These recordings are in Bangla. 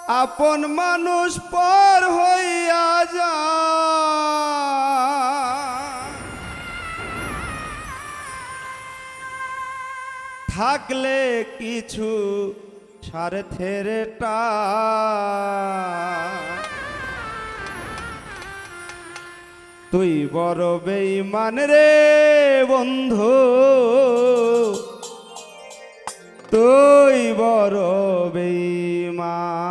আপন মানুষ পর হইয়া যায়, থাকলে কিছু স্বার্থের টান। তুই বড় বেঈমান রে বন্ধু, তুই বড় বেঈমান।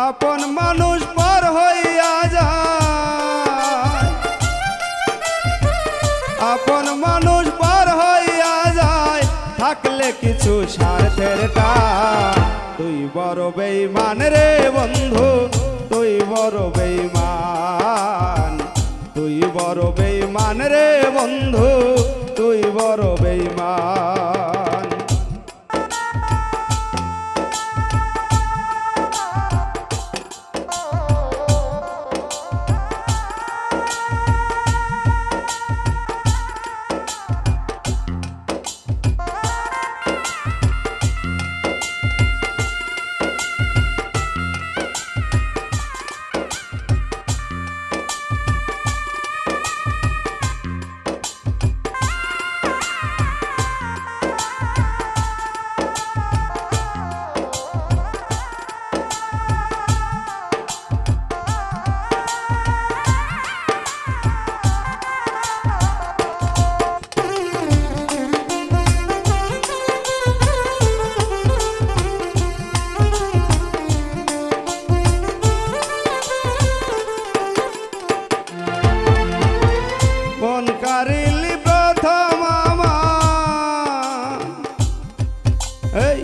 আপন মানুষ পর হইয়া যায়, আপন মানুষ পর হইয়া যায়, থাকলে কিছু স্বার্থের টান। তুই বড় বেঈমান রে বন্ধু, তুই বড় বেঈমান, তুই বড় বেঈমান রে বন্ধু, তুই বড় বেঈমান। কারিলি প্রথম আমার এই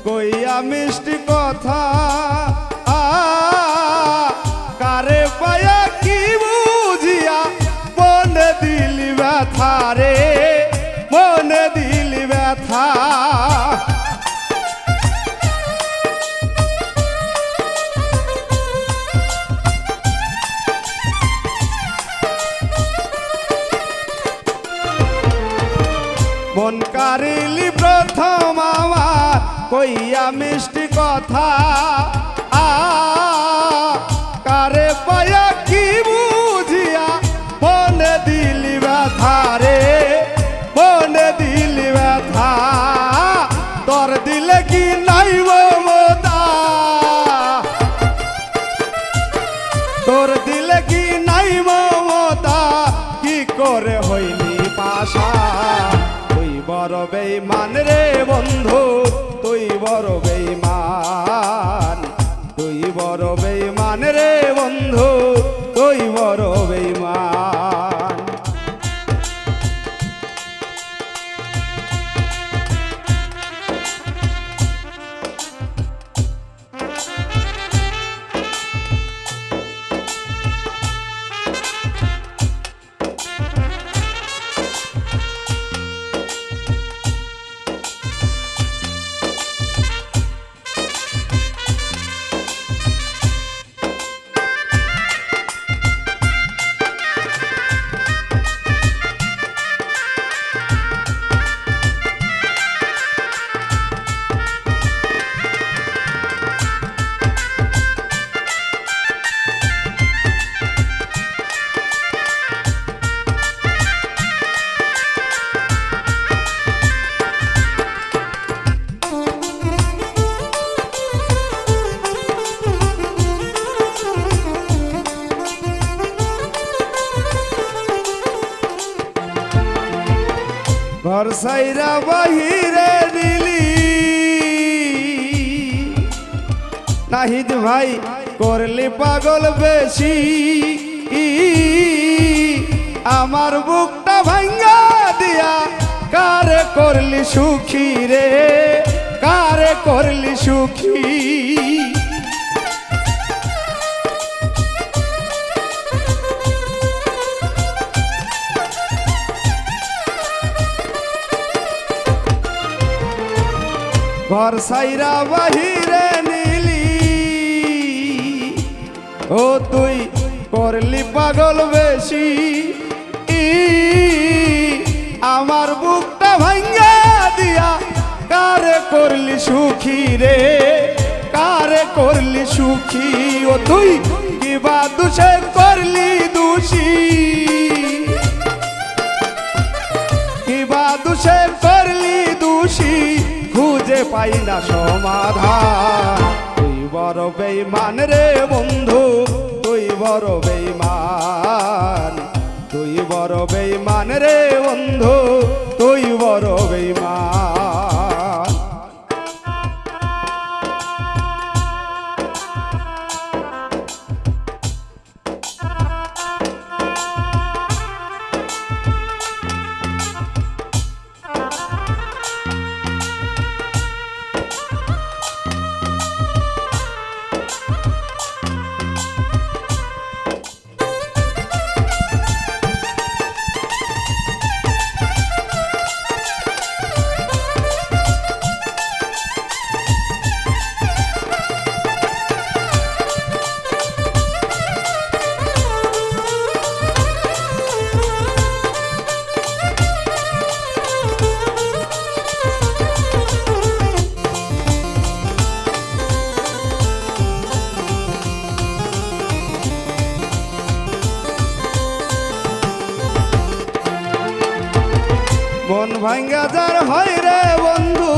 কইয়া মিষ্টি কথা, কারে পায়া কি বুঝিয়া মনে দিলি ব্যথা রে, মনে দিলি ব্যথা। মন কারিলি প্রথম আমার কইয়া মিষ্টি কথা, কারে পায়া কি বুঝিয়া মনে দিলি ব্যথা রে, মনে দিলি ব্যথা। তোর দিলে কি নাই মমতা, তোর দিলে কি নাই মমতা, কি করে হইলি পাশা। বড় বেঈমান রে বন্ধু, তুই বড় বেঈমান, তুই বড় বেঈমান রে বন্ধু, তুই বড় বেঈমান। ঘর সাইরা বাহিরে নিলি নাহিদ ভাই করলি পাগল বেশি আমার বুকটা ভাঙ্গা দিয়া কারে করলি সুখী রে কারে করলি সুখী ঘর সাইরা বাহিরে নিলি ও তুই করলি পাগল বেশি আমার বুকটা ভাঙ্গা দিয়া কারে করলি সুখী রে কারে করলি সুখী ও তুই কিবা দুষে করলি দোষী কিবা দুষে করলি দোষী খুঁজে পাই না সমাধান তুই বড় বেঈমান রে বন্ধু তুই বড় বেঈমান তুই বড় বেঈমান রে বন্ধু তুই বড় বেঈমান মন ভাঙ্গা যার হয় রে বন্ধু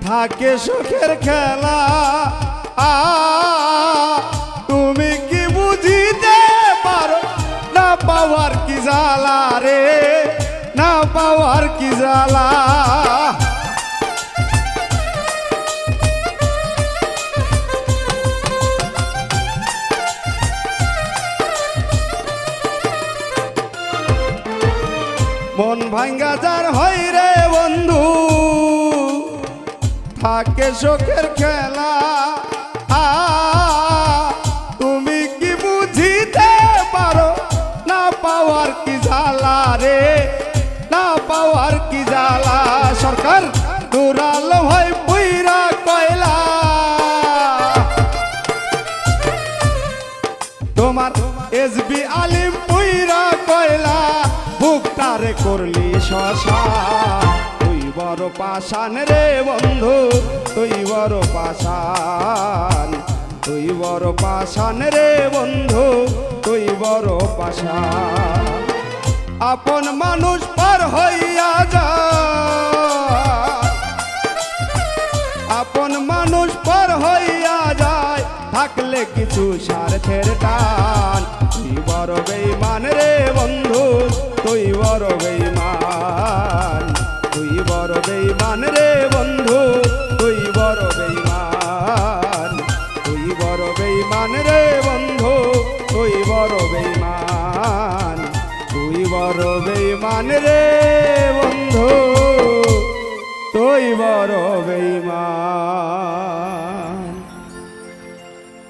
থাকে সুখের খেলা তুমি কি বুঝিতে পারো না পাওয়ার কি জ্বালা রে না পাওয়ার কি জ্বালা মন ভাঙ্গা যার হয় রে বন্ধু থাকে সুখের খেলা তুমি কি বুঝিতে পারো না পাওয়ার কি জ্বালা রে না পাওয়ার কি জ্বালা সরকার দুরালো হয় পুইরা কয়লা তোমার এসবি আলিম পুইরা কয়লা বুকটারে করলি শশা তুই বড় পাষাণ রে বন্ধু তুই বড় পাষাণ তুই বড় পাষাণ রে বন্ধু তুই বড় পাষাণ আপন মানুষ পার হইয়া যায় আপন মানুষ পার হইয়া যায় থাকলে কিছু স্বার্থের টান তুই বড় বেঈমান রে বন্ধু তুই বড় বেঈমান তুই বড় বেঈমান রে বন্ধু তুই বড় বেঈমান তুই বড় বেঈমান রে বন্ধু তুই বড় বেঈমান তুই বড় বেঈমান রে